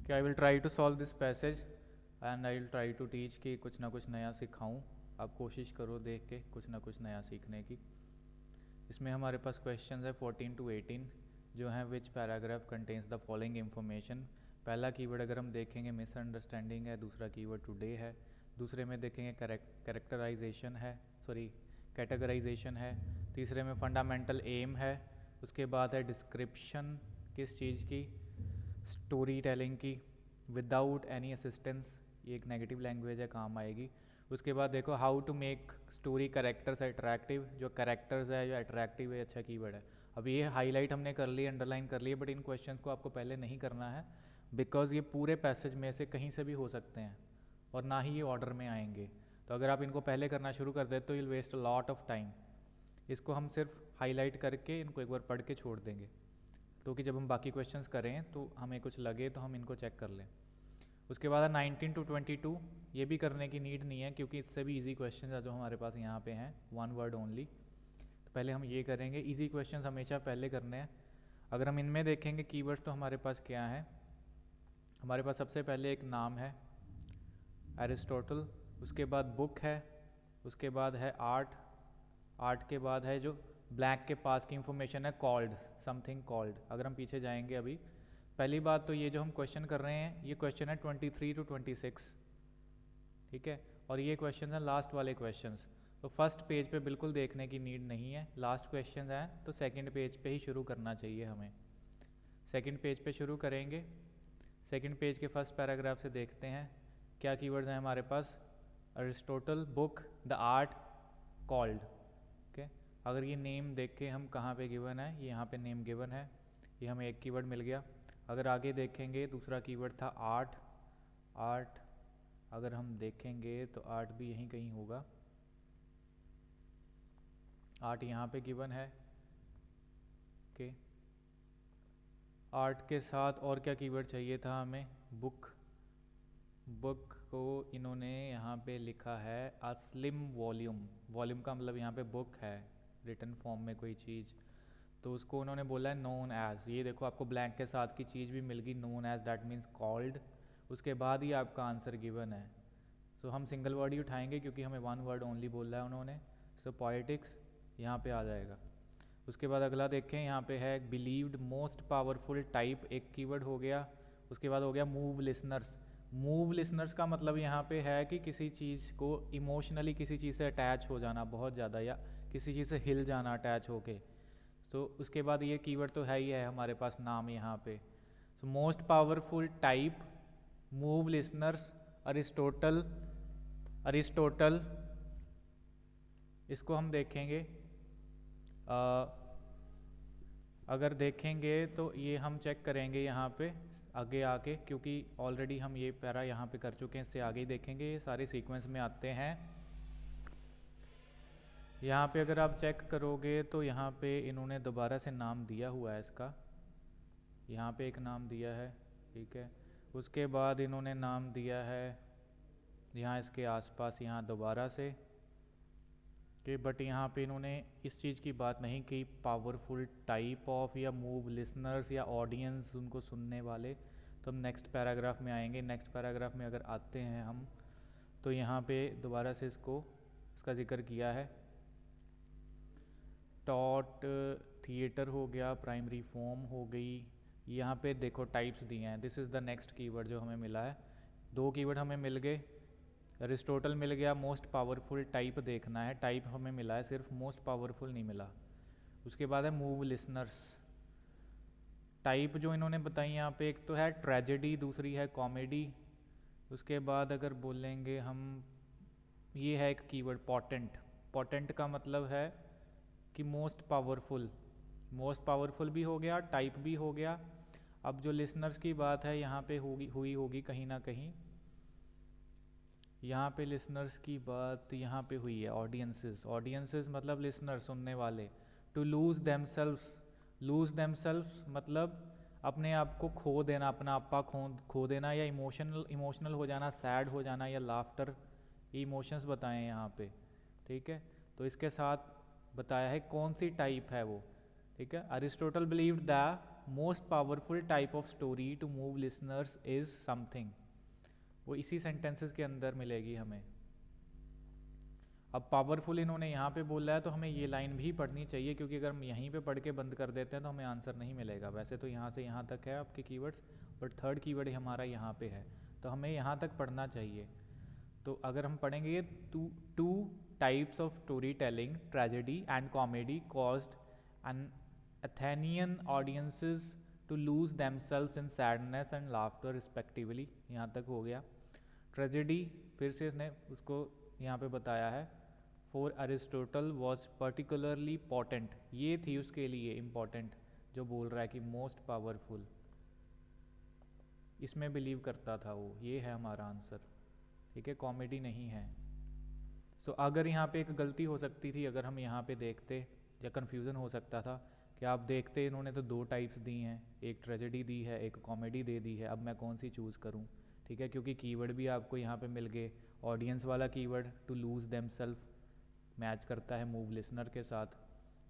कि I will try to solve this passage and I will try to teach कि कुछ ना कुछ नया सिखाऊं। आप कोशिश करो देख के कुछ ना कुछ नया सीखने की। इसमें हमारे पास क्वेश्चन है 14 to 18 जो हैं which paragraph contains the following information. पहला कीवर्ड अगर हम देखेंगे मिसअंडरस्टैंडिंग है, दूसरा कीवर्ड टुडे है, दूसरे में देखेंगे कैरेक्टराइजेशन है, सॉरी कैटेगराइजेशन है, तीसरे में फंडामेंटल एम है, उसके बाद है डिस्क्रिप्शन किस चीज़ की, स्टोरी टेलिंग की, विदाउट एनी असिस्टेंस, ये एक नेगेटिव लैंग्वेज है काम आएगी। उसके बाद देखो how to make story characters attractive, जो कैरेक्टर्स है जो अट्रैक्टिव है, अच्छा कीवर्ड है। अब ये हाईलाइट हमने कर ली, अंडरलाइन कर ली, बट इन क्वेश्चंस को आपको पहले नहीं करना है बिकॉज ये पूरे पैसेज में से कहीं से भी हो सकते हैं और ना ही ये ऑर्डर में आएंगे। तो अगर आप इनको पहले करना शुरू कर देते तो you'll waste a lot of time. इसको हम सिर्फ हाईलाइट करके इनको एक बार पढ़ के छोड़ देंगे, क्योंकि जब हम बाकी क्वेश्चंस करें तो हमें कुछ लगे तो हम इनको चेक कर लें। उसके बाद 19 to 22 ये भी करने की नीड नहीं है क्योंकि इससे भी इजी क्वेश्चंस है जो हमारे पास यहाँ पे हैं, वन वर्ड ओनली। तो पहले हम ये करेंगे, इजी क्वेश्चंस हमेशा पहले करने हैं। अगर हम इनमें देखेंगे कीवर्ड्स तो हमारे पास क्या है, हमारे पास सबसे पहले एक नाम है एरिस्टोटल, उसके बाद बुक है, उसके बाद है आर्ट, आर्ट के बाद है जो ब्लैक के पास की इंफॉर्मेशन है कॉल्ड, समथिंग कॉल्ड। अगर हम पीछे जाएंगे अभी, पहली बात तो ये जो हम क्वेश्चन कर रहे हैं ये क्वेश्चन है 23 to 26, ठीक है, और ये क्वेश्चन है लास्ट वाले क्वेश्चंस। तो फर्स्ट पेज पे बिल्कुल देखने की नीड नहीं है, लास्ट क्वेश्चन हैं तो सेकंड पेज पे ही शुरू करना चाहिए हमें। सेकंड पेज पे शुरू करेंगे, सेकंड पेज के फर्स्ट पैराग्राफ से देखते हैं क्या कीवर्ड्स हैं हमारे पास, Aristotle, book, the art, called. Okay, अगर ये नेम देख के हम कहाँ पे गिवन है, ये यहाँ पे नेम गिवन है, ये हमें एक कीवर्ड मिल गया। अगर आगे देखेंगे दूसरा कीवर्ड था आर्ट, आर्ट अगर हम देखेंगे तो आर्ट भी यहीं कहीं होगा, आर्ट यहाँ पे गिवन है। ओके, आर्ट के साथ और क्या कीवर्ड चाहिए था हमें, बुक, बुक को इन्होंने यहाँ पे लिखा है अ स्लिम वॉल्यूम, वॉल्यूम का मतलब यहाँ पे बुक है रिटन फॉर्म में कोई चीज़, तो उसको उन्होंने बोला है नोन एज। ये देखो आपको ब्लैंक के साथ की चीज़ भी मिल गई, known as that means called, उसके बाद ही आपका आंसर गिवन है। सो हम सिंगल वर्ड ही उठाएंगे क्योंकि हमें वन वर्ड ओनली बोला है उन्होंने। सो पॉलिटिक्स यहाँ पे आ जाएगा। उसके बाद अगला देखें, यहाँ पे है बिलीव्ड मोस्ट पावरफुल टाइप, एक कीवर्ड हो गया। उसके बाद हो गया मूव लिसनर्स। मूव लिसनर्स का मतलब यहाँ पे है कि किसी चीज़ को इमोशनली किसी चीज़ से अटैच हो जाना बहुत ज़्यादा, या किसी चीज़ से हिल जाना अटैच होके। तो उसके बाद ये कीवर्ड तो है ही है हमारे पास नाम यहाँ पे। So most powerful type, move listeners, Aristotle, Aristotle इसको हम देखेंगे। अगर देखेंगे तो ये हम चेक करेंगे यहाँ पे आगे आके, क्योंकि ऑलरेडी हम ये पैरा यहाँ पे कर चुके हैं, इससे आगे ही देखेंगे, ये सारे सीक्वेंस में आते हैं। यहाँ पे अगर आप चेक करोगे तो यहाँ पे इन्होंने दोबारा से नाम दिया हुआ है इसका, यहाँ पे एक नाम दिया है, ठीक है, उसके बाद इन्होंने नाम दिया है यहाँ इसके आसपास यहाँ दोबारा से कि, बट यहाँ पे इन्होंने इस चीज़ की बात नहीं की पावरफुल टाइप ऑफ या मूव लिसनर्स या ऑडियंस उनको सुनने वाले। तो हम नेक्स्ट पैराग्राफ में आएंगे, नेक्स्ट पैराग्राफ में अगर आते हैं हम तो यहाँ पे दोबारा से इसका जिक्र किया है। टॉट, थिएटर हो गया, प्राइमरी फॉर्म हो गई, यहाँ पे देखो टाइप्स दिए हैं, this is the next keyword जो हमें मिला है। दो कीवर्ड हमें मिल गए, अरिस्टोटल मिल गया, मोस्ट पावरफुल टाइप देखना है, टाइप हमें मिला है सिर्फ, मोस्ट पावरफुल नहीं मिला। उसके बाद है मूव लिसनर्स। टाइप जो इन्होंने बताई यहाँ पे एक तो है ट्रेजेडी, दूसरी है कॉमेडी। उसके बाद अगर बोलेंगे हम, ये है एक कीवर्ड पोटेंट, पोटेंट का मतलब है कि मोस्ट पावरफुल, मोस्ट पावरफुल भी हो गया, टाइप भी हो गया। अब जो लिसनर्स की बात है यहाँ पे हुई होगी कहीं ना कहीं, यहाँ पे लिसनर्स की बात यहाँ पे हुई है, ऑडियंसेस, ऑडियंसेस मतलब लिसनर, सुनने वाले। To lose themselves, lose themselves मतलब अपने आप को खो देना, अपना आपा खो देना, या इमोशनल हो जाना, सैड हो जाना, या लाफ्टर, ये इमोशंस बताए हैं यहाँ पे, ठीक है। तो इसके साथ बताया है कौन सी टाइप है वो, ठीक है। Aristotle believed the most powerful type of story to move listeners is something, वो इसी सेंटेंसेस के अंदर मिलेगी हमें। अब पावरफुल इन्होंने यहाँ पे बोला है तो हमें ये लाइन भी पढ़नी चाहिए, क्योंकि अगर हम यहीं पे पढ़ के बंद कर देते हैं तो हमें आंसर नहीं मिलेगा। वैसे तो यहाँ से यहाँ तक है आपके कीवर्ड्स, बट थर्ड कीवर्ड हमारा यहाँ पे है, तो हमें यहाँ तक पढ़ना चाहिए। तो अगर हम पढ़ेंगे two types of story telling, tragedy and comedy caused an Athenian audiences to lose themselves in sadness and laughter respectively, यहाँ तक हो गया। ट्रेजेडी फिर से इसने उसको यहाँ पे बताया है, for Aristotle was particularly potent, ये थी उसके लिए इम्पॉर्टेंट, जो बोल रहा है कि मोस्ट पावरफुल, इसमें बिलीव करता था वो। ये है हमारा आंसर, ठीक है, कॉमेडी नहीं है। सो अगर यहाँ पे एक गलती हो सकती थी, अगर हम यहाँ पे देखते, या कन्फ्यूज़न हो सकता था कि आप देखते इन्होंने तो दो टाइप्स दी हैं, एक ट्रेजेडी दी है, एक कॉमेडी दे दी है, अब मैं कौन सी चूज़ करूँ, ठीक है, क्योंकि कीवर्ड भी आपको यहाँ पे मिल गए। ऑडियंस वाला keyword to lose them self match करता है मूव लिसनर के साथ,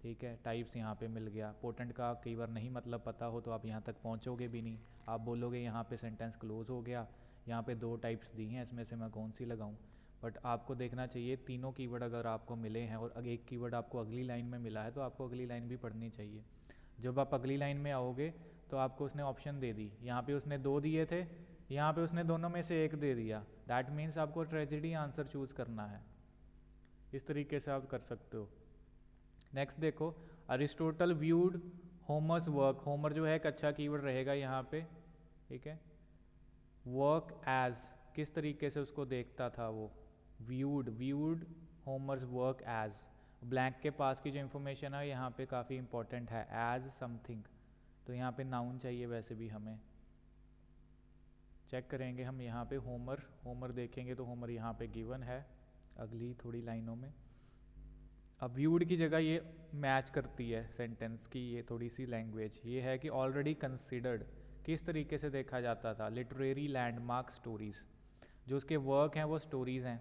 ठीक है। टाइप्स यहाँ पे मिल गया। पोटेंट का कई बार नहीं मतलब पता हो तो आप यहाँ तक पहुँचोगे भी नहीं, आप बोलोगे यहाँ पे सेंटेंस क्लोज हो गया, यहाँ पे दो टाइप्स दी हैं, इसमें से मैं कौन सी लगाऊँ। बट आपको देखना चाहिए तीनों कीवर्ड अगर आपको मिले हैं और एक कीवर्ड आपको अगली लाइन में मिला है तो आपको अगली लाइन भी पढ़नी चाहिए। जब आप अगली लाइन में आओगे तो आपको उसने ऑप्शन दे दी, यहाँ पे उसने दो दिए थे, यहाँ पे उसने दोनों में से एक दे दिया, दैट मीन्स आपको ट्रेजेडी आंसर चूज़ करना है। इस तरीके से आप कर सकते हो। नेक्स्ट देखो, Aristotle viewed Homer's work, Homer जो है एक अच्छा कीवर्ड रहेगा यहाँ पे, ठीक है। वर्क एज, किस तरीके से उसको देखता था वो, viewed Homer's work as. Blank के पास की जो इन्फॉर्मेशन है यहाँ पे काफ़ी इंपॉर्टेंट है, एज समथिंग, तो यहाँ पे नाउन चाहिए वैसे भी हमें। चेक करेंगे हम यहाँ पे होमर देखेंगे तो होमर यहाँ पे गिवन है अगली थोड़ी लाइनों में। अब व्यूड की जगह ये मैच करती है सेंटेंस की ये थोड़ी सी लैंग्वेज, ये है कि ऑलरेडी कंसिडर्ड, किस तरीके से देखा जाता था, लिटरेरी लैंडमार्क स्टोरीज, जो उसके वर्क हैं वो स्टोरीज़ हैं,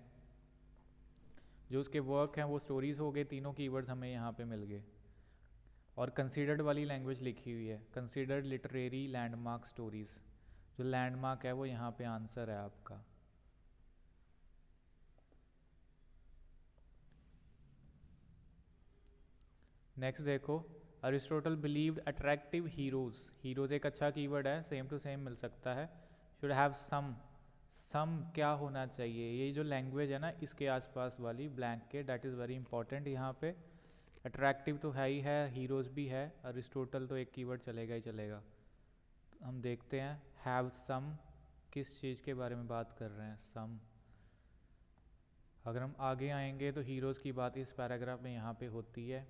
जो उसके वर्क हैं वो स्टोरीज़ हो गए, तीनों कीवर्ड्स हमें यहाँ पे मिल गए। और कंसीडर्ड वाली लैंग्वेज लिखी हुई है, कंसीडर्ड लिटरेरी लैंडमार्क स्टोरीज़, जो लैंडमार्क है वो यहाँ पे आंसर है आपका। नेक्स्ट देखो, अरिस्टोटल बिलीव्ड अट्रैक्टिव हीरोज एक अच्छा कीवर्ड है, सेम टू सेम मिल सकता है। शुड हैव सम क्या होना चाहिए, ये जो लैंग्वेज है ना इसके आसपास वाली ब्लैंक के, दैट इज़ वेरी इंपॉर्टेंट। यहाँ पे अट्रैक्टिव तो है ही है, हीरोज भी है, अरिस्टोटल तो एक कीवर्ड चलेगा ही चलेगा। तो हम देखते हैं हैव सम किस चीज़ के बारे में बात कर रहे हैं, सम। अगर हम आगे आएंगे तो हीरोज़ की बात इस पैराग्राफ में यहाँ पे होती है।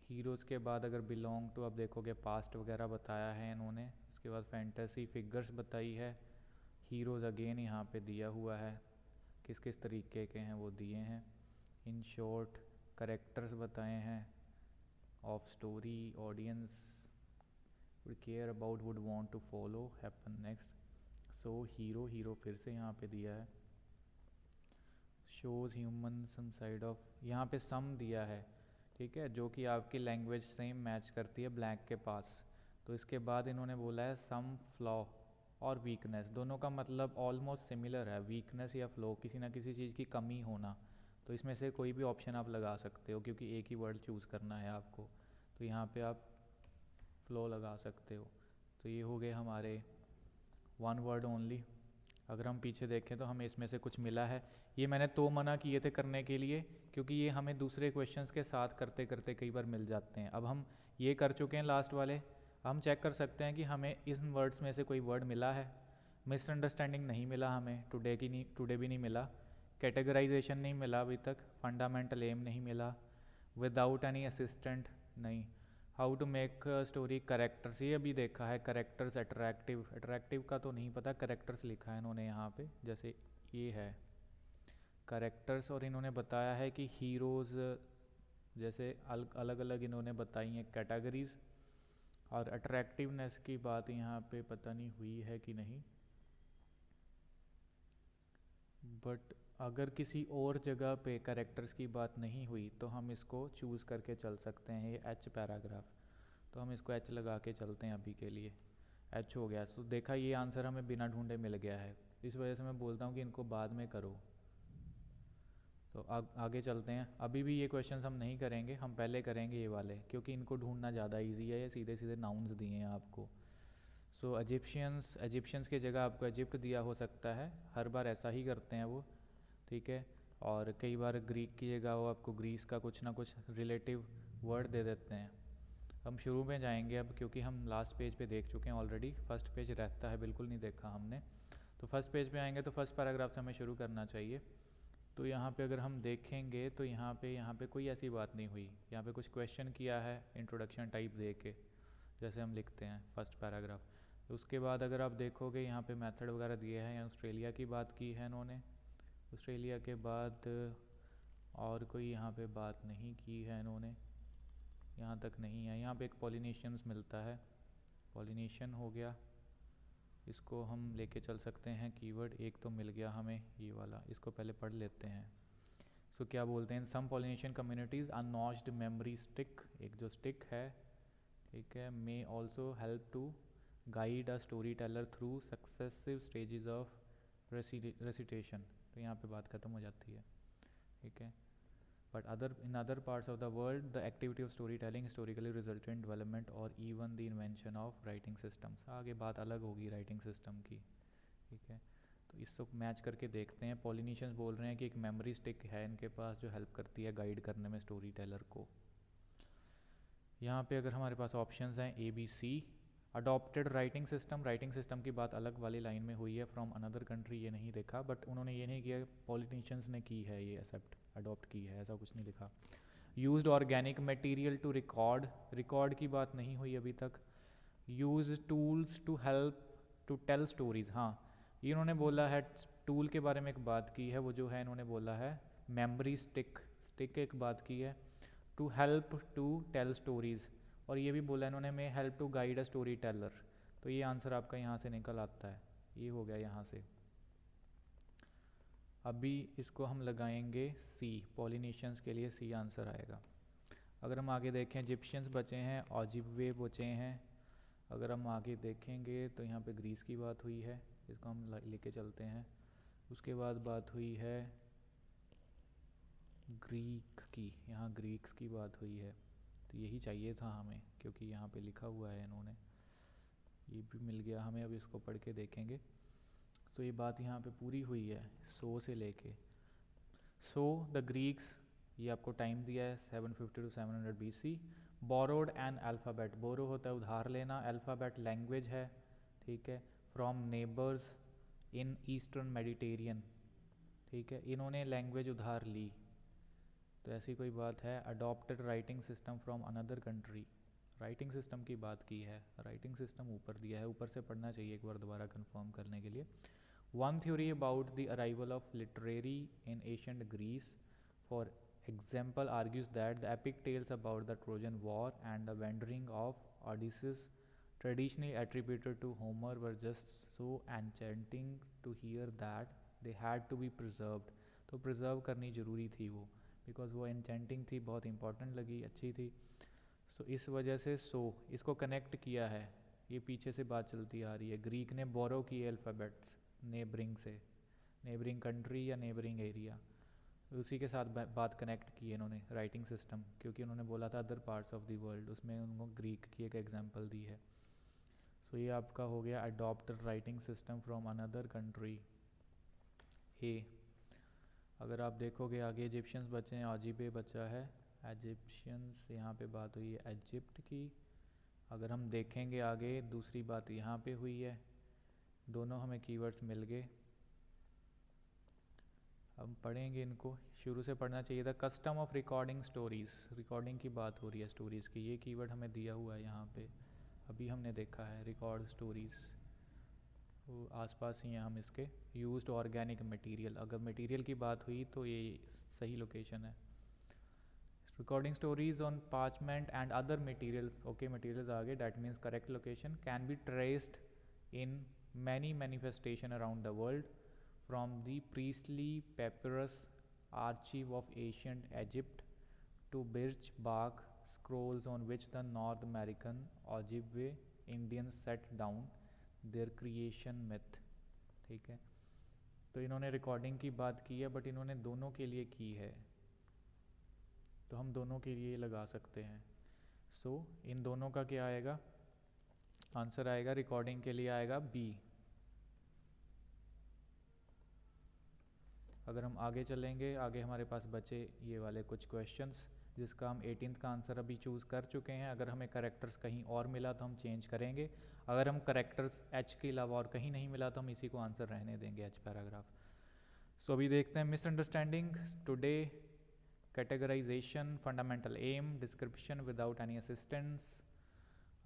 हीरोज़ के बाद अगर बिलोंग टू, अब देखोगे पास्ट वगैरह बताया है इन्होंने, उसके बाद फैंटेसी फिगर्स बताई है, हीरोज़ अगेन यहाँ पे दिया हुआ है, किस किस तरीके के हैं वो दिए हैं। इन शॉर्ट करेक्टर्स बताए हैं, of story audience would care about would want to follow happen next. So hero फिर से यहाँ पे दिया है, shows human some side of, यहाँ पे सम दिया है, ठीक है, जो कि आपकी लैंग्वेज सेम मैच करती है ब्लैंक के पास। तो इसके बाद इन्होंने बोला है सम फ्लॉ और वीकनेस, दोनों का मतलब ऑलमोस्ट सिमिलर है, वीकनेस या फ्लॉ, किसी ना किसी चीज़ की कमी होना। तो इसमें से कोई भी ऑप्शन आप लगा सकते हो, क्योंकि एक ही वर्ड चूज़ करना है आपको, तो यहाँ पे आप फ्लॉ लगा सकते हो। तो ये हो गए हमारे वन वर्ड ओनली। अगर हम पीछे देखें तो हमें इसमें से कुछ मिला है, ये मैंने तो मना किए थे करने के लिए, क्योंकि ये हमें दूसरे क्वेश्चंस के साथ करते करते कई बार मिल जाते हैं। अब हम ये कर चुके हैं लास्ट वाले, हम चेक कर सकते हैं कि हमें इन वर्ड्स में से कोई वर्ड मिला है। मिसअंडरस्टैंडिंग नहीं मिला हमें, टुडे भी नहीं मिला, कैटेगराइजेशन नहीं मिला अभी तक, फंडामेंटल एम नहीं मिला, विदाउट एनी असिस्टेंट नहीं, how to make story characters ये अभी देखा है, करेक्टर्स अट्रैक्टिव का तो नहीं पता, करेक्टर्स लिखा है इन्होंने यहाँ पे, जैसे ये है करेक्टर्स, और इन्होंने बताया है कि हीरोज़ जैसे अलग अलग इन्होंने बताई हैं कैटेगरीज, और अट्रैक्टिवनेस की बात यहाँ पे पता नहीं हुई है कि नहीं, बट अगर किसी और जगह पे कैरेक्टर्स की बात नहीं हुई तो हम इसको चूज़ करके चल सकते हैं, ये एच पैराग्राफ। तो हम इसको एच लगा के चलते हैं अभी के लिए। एच हो गया। तो देखा ये आंसर हमें बिना ढूंढे मिल गया है। इस वजह से मैं बोलता हूँ कि इनको बाद में करो। तो आगे चलते हैं। अभी भी ये क्वेश्चंस हम नहीं करेंगे, हम पहले करेंगे ये वाले, क्योंकि इनको ढूंढना ज़्यादा इजी है। ये सीधे सीधे नाउन्स दिए हैं आपको। सो इजिप्शियंस की जगह आपको इजिप्ट दिया हो सकता है, हर बार ऐसा ही करते हैं वो, ठीक है। और कई बार ग्रीक की जगह वो आपको ग्रीस का कुछ ना कुछ रिलेटिव वर्ड दे देते हैं। हम शुरू में जाएंगे अब, क्योंकि हम लास्ट पेज पे देख चुके हैं ऑलरेडी। फर्स्ट पेज रहता है, बिल्कुल नहीं देखा हमने। तो फर्स्ट पेज पे आएंगे तो फर्स्ट पैराग्राफ से हमें शुरू करना चाहिए। तो यहाँ पे अगर हम देखेंगे तो यहाँ पे कोई ऐसी बात नहीं हुई। यहाँ पे कुछ क्वेश्चन किया है इंट्रोडक्शन टाइप दे के, जैसे हम लिखते हैं फर्स्ट पैराग्राफ। उसके बाद अगर आप देखोगे यहाँ पे मेथड वगैरह दिए हैं। ऑस्ट्रेलिया की बात की है इन्होंने। ऑस्ट्रेलिया के बाद और कोई यहाँ पे बात नहीं की है इन्होंने, यहाँ तक नहीं है। यहाँ पे एक पॉलिनेशियंस मिलता है, पॉलिनेशियन हो गया, इसको हम लेके चल सकते हैं कीवर्ड। एक तो मिल गया हमें ये वाला, इसको पहले पढ़ लेते हैं। सो क्या बोलते हैं, some Polynesian communities are notched memory stick, एक जो स्टिक है, ठीक है, may also help to guide a story teller through successive stages of recitation. तो यहाँ पे बात ख़त्म हो जाती है, ठीक है। But in other parts of the world, the activity of storytelling historically resulted in development or even the invention of writing systems. आगे बात अलग होगी राइटिंग सिस्टम की, ठीक है। तो इसको मैच करके देखते हैं। पॉलिनेशियंस बोल रहे हैं कि एक मेमोरी स्टिक है इनके पास जो हेल्प करती है गाइड करने में स्टोरी टेलर को। यहाँ पे अगर हमारे पास ऑप्शंस हैं A B C. Adopted writing system की बात अलग वाली लाइन में हुई है। फ्रॉम अनदर कंट्री ये नहीं देखा, बट उन्होंने ये नहीं किया पॉलिटिशियंस ने की है ये एक्सेप्ट, अडॉप्ट की है, ऐसा कुछ नहीं लिखा। Used organic material to record की बात नहीं हुई अभी तक। Use tools to help to tell stories, हाँ ये इन्होंने बोला है। टूल के बारे में एक बात की है, वो जो है इन्होंने बोला है मेमोरी स्टिक एक बात की है। To help to tell stories, और ये भी बोला इन्होंने may help to guide a story teller. तो ये आंसर आपका यहाँ से निकल आता है, ये हो गया यहाँ से। अभी इसको हम लगाएंगे सी, पॉलिनेशियंस के लिए सी आंसर आएगा। अगर हम आगे देखें, इजिप्शियंस बचे हैं, ओजिब्वे बचे हैं। अगर हम आगे देखेंगे तो यहाँ पे ग्रीस की बात हुई है, इसको हम लेके चलते हैं। उसके बाद बात हुई है ग्रीक की, यहाँ ग्रीक्स की बात हुई है। तो यही चाहिए था हमें, क्योंकि यहाँ पे लिखा हुआ है इन्होंने, ये भी मिल गया हमें। अब इसको पढ़ के देखेंगे। तो ये बात यहाँ पे पूरी हुई है सो से लेके। सो द ग्रीक्स, ये आपको टाइम दिया है 750 to 700 BC। Borrowed an alphabet, borrow होता है उधार लेना, अल्फ़ाबेट लैंग्वेज है, ठीक है, from neighbours in eastern Mediterranean, ठीक है, इन्होंने लैंग्वेज उधार ली। तो ऐसी कोई बात है। Adopted writing system from another country, writing system की बात की है। राइटिंग सिस्टम ऊपर दिया है, ऊपर से पढ़ना चाहिए एक बार दोबारा कंफर्म करने के लिए। One theory about the arrival of literary in ancient Greece for example argues that the epic tales about the Trojan War and the wandering of Odysseus, traditionally attributed to Homer, were just so enchanting to hear that they had to be preserved. तो preserve करनी ज़रूरी थी वो, because वो enchanting थी, बहुत important लगी, अच्छी थी। सो इस वजह से इसको कनेक्ट किया है, ये पीछे से बात चलती आ रही है। ग्रीक ने बोरो किए अल्फ़ाबेट्स नेबरिंग से, नेबरिंग कंट्री या नेबरिंग एरिया, उसी के साथ बात कनेक्ट की है इन्होंने राइटिंग सिस्टम, क्योंकि उन्होंने बोला था other parts of the world, उसमें उनको ग्रीक की एक एग्जांपल दी है। सो ये आपका हो गया adopt writing system from another country ए। अगर आप देखोगे आगे इजिप्शियंस बचे हैं, ओजिबे बचा है, इजिप्शियंस यहाँ पे बात हुई है इजिप्ट की। अगर हम देखेंगे आगे दूसरी बात यहाँ पे हुई है, दोनों हमें कीवर्ड्स मिल गए। हम पढ़ेंगे इनको, शुरू से पढ़ना चाहिए था। Custom of recording stories, recording की बात हो रही है स्टोरीज़ की, ये कीवर्ड हमें दिया हुआ है यहाँ पे, अभी हमने देखा है रिकॉर्ड स्टोरीज़, वो आसपास ही हैं हम इसके। यूज्ड ऑर्गेनिक मटेरियल, अगर मटेरियल की बात हुई तो ये सही लोकेशन है। Recording stories on parchment and other materials, okay materials आगे, that means correct location, can be traced in many manifestation around the world from the priestly papyrus archive of ancient Egypt to birch bark scrolls on which the North American Ojibwe Indians set down their creation myth. ठीक है, तो इन्होंने recording की बात की है but इन्होंने दोनों के लिए की है, तो हम दोनों के लिए लगा सकते हैं. सो इन दोनों का क्या आएगा, आंसर आएगा रिकॉर्डिंग के लिए आएगा बी. अगर हम आगे चलेंगे, आगे हमारे पास बचे ये वाले कुछ क्वेश्चंस जिसका हम 18th का आंसर अभी चूज़ कर चुके हैं. अगर हमें करेक्टर्स कहीं और मिला तो हम चेंज करेंगे, अगर हम करेक्टर्स एच के अलावा और कहीं नहीं मिला तो हम इसी को आंसर रहने देंगे, एच पैराग्राफ. सो अभी देखते हैं misunderstanding today, categorization, fundamental aim, description without any assistance.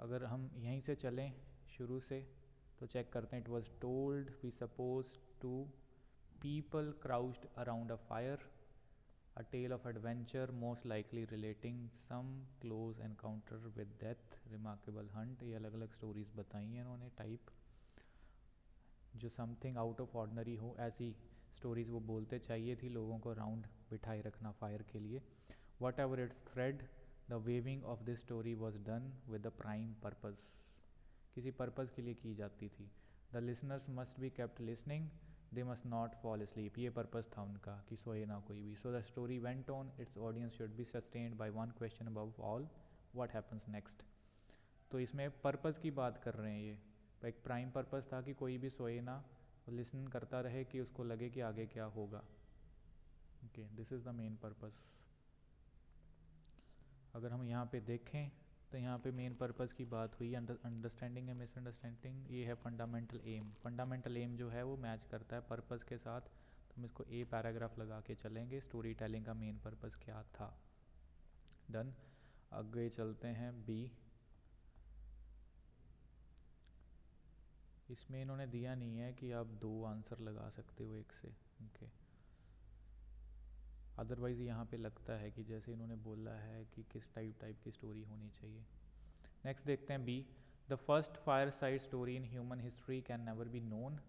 अगर हम यहीं से चलें शुरू से तो चेक करते हैं. It was told we suppose to people crouched around a fire, a tale of adventure most likely relating some close encounter with death, remarkable hunt. ये अलग अलग स्टोरीज बताई हैं इन्होंने टाइप, जो समथिंग आउट ऑफ ऑर्डनरी हो, ऐसी stories वो बोलते. चाहिए थी लोगों को राउंड बिठाए रखना फायर के लिए. Whatever its thread, the weaving of this story was done with the prime purpose, किसी पर्पज़ के लिए की जाती थी. The listeners must be kept listening, they must not fall asleep, ये पर्पज़ था उनका कि सोए ना कोई भी. So the story went on, its audience should be sustained by one question above all, what happens next. तो इसमें पर्पज़ की बात कर रहे हैं. ये एक प्राइम पर्पज़ था कि कोई भी सोए ना, लिसन करता रहे कि उसको लगे कि आगे क्या होगा. Okay, this is the main purpose. अगर हम यहाँ पे देखें तो यहाँ पे मेन पर्पज़ की बात हुई. अंडरस्टैंडिंग है मिसअंडरस्टैंडिंग, ये है फंडामेंटल एम. फंडामेंटल एम जो है वो मैच करता है पर्पज़ के साथ, तो हम इसको ए पैराग्राफ लगा के चलेंगे. स्टोरी टेलिंग का मेन पर्पज़ क्या था. डन. आगे चलते हैं बी. इसमें इन्होंने दिया नहीं है कि आप 2 आंसर लगा सकते हो एक से. ओके, अदरवाइज़ यहाँ पे लगता है कि जैसे इन्होंने बोला है कि किस टाइप की स्टोरी होनी चाहिए. नेक्स्ट देखते हैं B. The first fireside story in human history can never be known.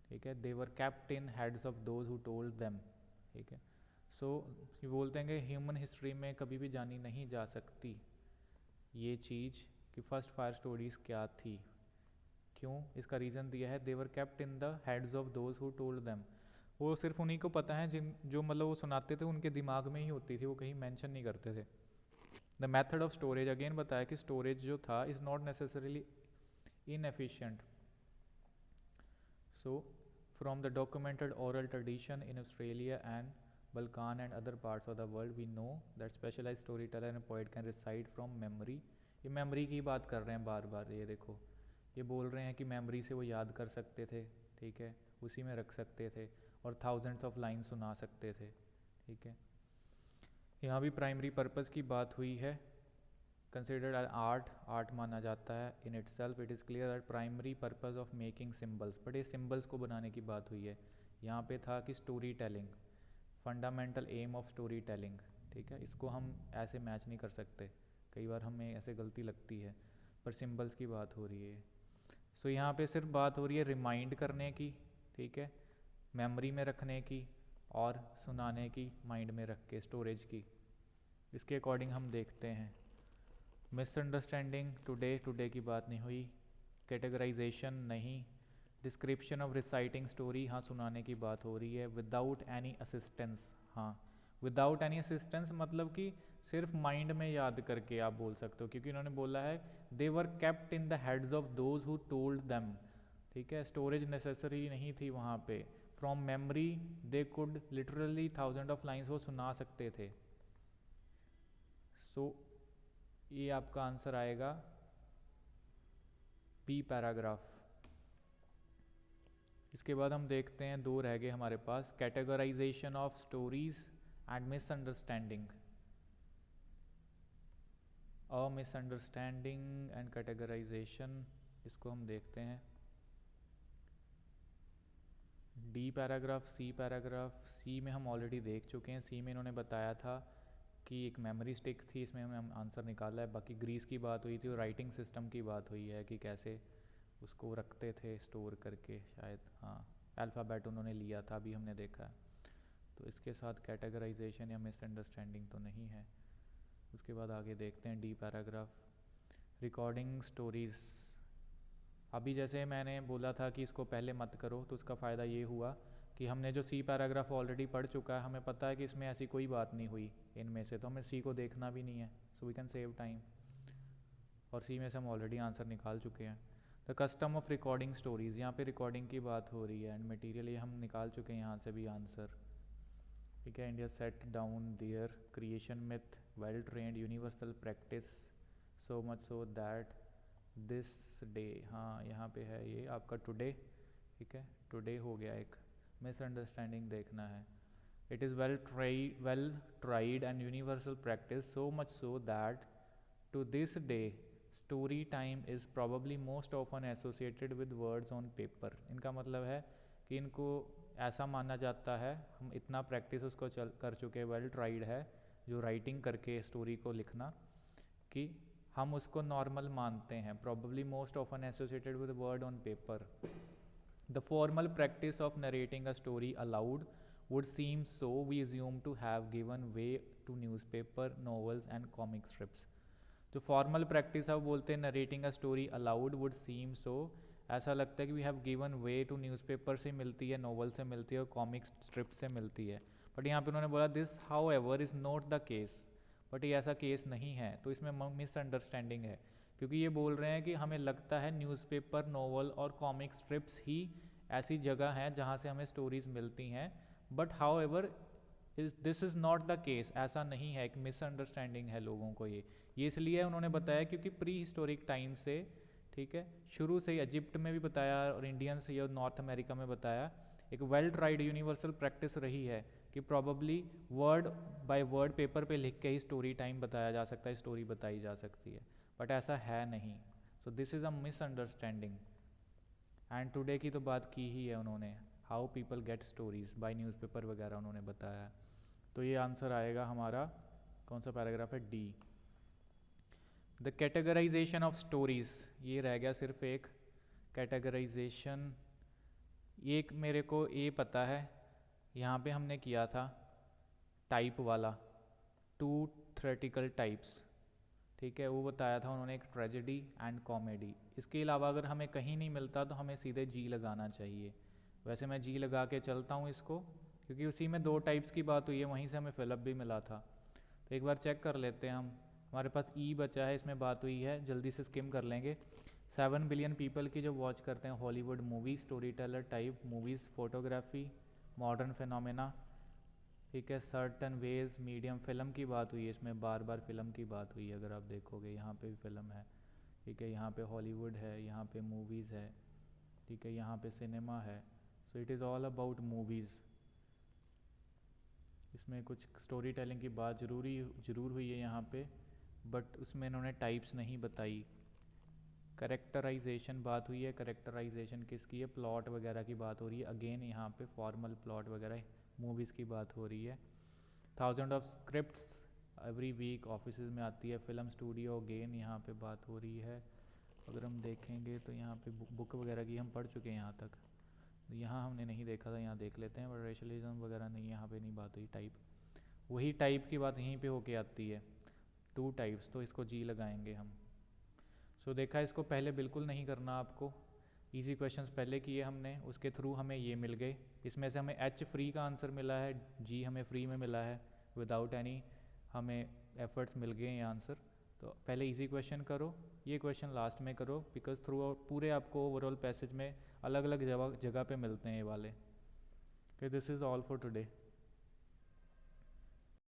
ठीक है, they were kept in heads of those who told them. ठीक है, सो ये बोलते हैं कि ह्यूमन हिस्ट्री में कभी भी जानी नहीं जा सकती ये चीज़ कि फर्स्ट फायर स्टोरीज क्या थी. क्यों, इसका रीज़न दिया है. They were kept in the heads of those who told them, वो सिर्फ उन्हीं को पता है जिन जो मतलब वो सुनाते थे उनके दिमाग में ही होती थी, वो कहीं मेंशन नहीं करते थे. The method of storage, again बताया कि स्टोरेज जो था is not necessarily inefficient. So from the documented oral tradition in Australia and Balkan and other parts of the world we know that specialise story teller and poet can recite from memory. ये memory की बात कर रहे हैं बार बार. ये देखो, ये बोल रहे हैं कि मेमोरी से वो याद कर सकते थे. ठीक है, उसी में रख सकते थे और थाउजेंड्स ऑफ लाइन सुना सकते थे. ठीक है, यहाँ भी प्राइमरी पर्पज़ की बात हुई है. कंसिडर्ड एन आर्ट, आर्ट माना जाता है in it self. It is clear that primary purpose of making symbols, but ये सिम्बल्स को बनाने की बात हुई है. यहाँ पे था कि story telling, fundamental aim of story telling. ठीक है, इसको हम ऐसे मैच नहीं कर सकते, कई बार हमें ऐसे गलती लगती है, पर सिम्बल्स की बात हो रही है. सो यहाँ पे सिर्फ बात हो रही है रिमाइंड करने की. ठीक है, मेमोरी में रखने की और सुनाने की, माइंड में रख के, स्टोरेज की. इसके अकॉर्डिंग हम देखते हैं. मिसअंडरस्टैंडिंग टुडे की बात नहीं हुई. कैटेगराइजेशन नहीं. डिस्क्रिप्शन ऑफ रिसाइटिंग स्टोरी, हाँ सुनाने की बात हो रही है. विदाउट एनी असिस्टेंस, हाँ विदाउट एनी असिस्टेंस मतलब कि सिर्फ माइंड में याद करके आप बोल सकते हो, क्योंकि उन्होंने बोला है they were kept in the heads of those who told them. ठीक है, स्टोरेज नेसेसरी नहीं थी वहाँ पे. From memory they could literally thousand of lines वो सुना सकते थे. सो ये आपका आंसर आएगा बी पैराग्राफ. इसके बाद हम देखते हैं 2 रह गए हमारे पास. Categorization of stories and misunderstanding. A misunderstanding and categorization, इसको हम देखते हैं. D paragraph, C paragraph. C में हम ऑलरेडी देख चुके हैं. सी में इन्होंने बताया था कि एक मेमोरी स्टिक थी, इसमें हमने आंसर निकाला है. बाकी ग्रीस की बात हुई थी और राइटिंग सिस्टम की बात हुई है कि कैसे उसको रखते थे स्टोर करके, शायद हाँ अल्फ़ाबेट उन्होंने लिया था, अभी हमने देखा है. तो इसके साथ कैटेगराइजेशन या मिसअंडरस्टैंडिंग तो नहीं है. उसके बाद आगे देखते हैं डी पैराग्राफ। Recording stories. अभी जैसे मैंने बोला था कि इसको पहले मत करो, तो उसका फ़ायदा ये हुआ कि हमने जो सी पैराग्राफ ऑलरेडी पढ़ चुका है, हमें पता है कि इसमें ऐसी कोई बात नहीं हुई इनमें से, तो हमें सी को देखना भी नहीं है, so we can save time. और सी में से हम ऑलरेडी आंसर निकाल चुके हैं। The custom of recording stories, यहाँ पे रिकॉर्डिंग की बात हो रही है, एंड मटेरियल ये हम निकाल चुके हैं यहाँ से भी आंसर। ठीक है, India set down their creation myth, well trend universal practice, so much so that this day, हाँ यहाँ पे है ये आपका टुडे। ठीक है, टुडे हो गया, एक मिसअंडरस्टैंडिंग देखना है। It is well tried and universal practice, so much so that to this day story time is probably most often associated with words on paper. इनका मतलब है कि इनको ऐसा माना जाता है, हम इतना प्रैक्टिस उसको कर चुके, वेल ट्राइड है जो राइटिंग करके स्टोरी को लिखना, कि हम उसको नॉर्मल मानते हैं। Probably most often associated with word on paper. The formal practice of narrating a story allowed would seem so we assume to have given way to newspaper novels and comic strips। जो formal practice है वो बोलते हैं narrating a story aloud would seem so, ऐसा लगता है कि we have given way to newspaper से मिलती है, नोवेल से मिलती है और कॉमिक स्ट्रिप से मिलती है। बट यहाँ पे उन्होंने बोला this how ever is not the case, but ये ऐसा केस नहीं है, तो इसमें मिसअंडरस्टैंडिंग है, क्योंकि ये बोल रहे हैं कि हमें लगता है न्यूज़पेपर, नोवेल और कॉमिक स्ट्रिप्स ही ऐसी जगह हैं जहाँ से हमें स्टोरीज़ मिलती हैं, but how ever this is not the case, ऐसा नहीं है, एक मिसअंडरस्टैंडिंग है लोगों को। ये इसलिए उन्होंने बताया क्योंकि प्री हिस्टोरिक टाइम से, ठीक है, शुरू से ही इजिप्ट में भी बताया और इंडियंस या नॉर्थ अमेरिका में बताया, एक वेल ट्राइड यूनिवर्सल प्रैक्टिस रही है कि probably word by word paper पे लिख के ही स्टोरी टाइम बताया जा सकता है, स्टोरी बताई जा सकती है, बट ऐसा है नहीं। So this is a misunderstanding. And today की तो बात की ही है उन्होंने, how people get stories bye newspaper वगैरह उन्होंने बताया। तो ये आंसर आएगा हमारा, कौन सा पैराग्राफ है, D. The categorization of stories, ये रह गया सिर्फ एक कैटेगराइजेशन। एक मेरे को ये पता है, यहाँ पे हमने किया था टाइप वाला, 2 थ्योरेटिकल टाइप्स, ठीक है, वो बताया था उन्होंने, एक ट्रेजेडी एंड कॉमेडी। इसके अलावा अगर हमें कहीं नहीं मिलता तो हमें सीधे जी लगाना चाहिए। वैसे मैं जी लगा के चलता हूँ इसको, क्योंकि उसी में 2 टाइप्स की बात हुई है, वहीं से हमें फिलअप भी मिला था। तो एक बार चेक कर लेते हैं हम, हमारे पास ई बचा है, इसमें बात हुई है, जल्दी से स्किम कर लेंगे। 7 बिलियन पीपल की जो वॉच करते हैं Hollywood movie, story teller type movies, photography, modern phenomena, ठीक है, सर्टन वेज, मीडियम, फिल्म की बात हुई है, इसमें बार बार फिल्म की बात हुई है, अगर आप देखोगे यहाँ पे भी फिल्म है, ठीक है, यहाँ पे हॉलीवुड है, यहाँ पे मूवीज़ है, ठीक है, यहाँ पे सिनेमा है। So it is all about movies. इसमें कुछ स्टोरी टेलिंग की बात ज़रूर हुई है यहाँ पे, बट उसमें इन्होंने टाइप्स नहीं बताई। करेक्टराइजेशन बात हुई है, करेक्टराइजेशन किसकी है, प्लॉट वगैरह की बात हो रही है, अगेन यहाँ पे फॉर्मल प्लॉट वगैरह मूवीज़ की बात हो रही है। 1000 of scripts every week office में आती है, फिल्म स्टूडियो, अगेन यहाँ पे बात हो रही है। अगर हम देखेंगे तो यहाँ पे बुक वगैरह की हम पढ़ चुके हैं यहाँ तक, यहाँ हमने नहीं देखा था, यहाँ देख लेते हैं, बट रेशलिज्म वगैरह नहीं, यहाँ पे नहीं बात हुई। टाइप, वही टाइप की बात यहीं पे होके आती है, 2 टाइप्स, तो इसको जी लगाएंगे हम। सो देखा, इसको पहले बिल्कुल नहीं करना आपको, इजी क्वेश्चंस पहले किए हमने, उसके थ्रू हमें ये मिल गए। इसमें से हमें एच फ्री का आंसर मिला है, जी हमें फ्री में मिला है, विदाउट एनी हमें एफर्ट्स मिल गए ये आंसर। तो पहले इजी क्वेश्चन करो, ये क्वेश्चन लास्ट में करो, बिकॉज थ्रू आउट पूरे आपको ओवरऑल पैसेज में अलग अलग जगह पे मिलते हैं ये वाले। Okay, this is all for today.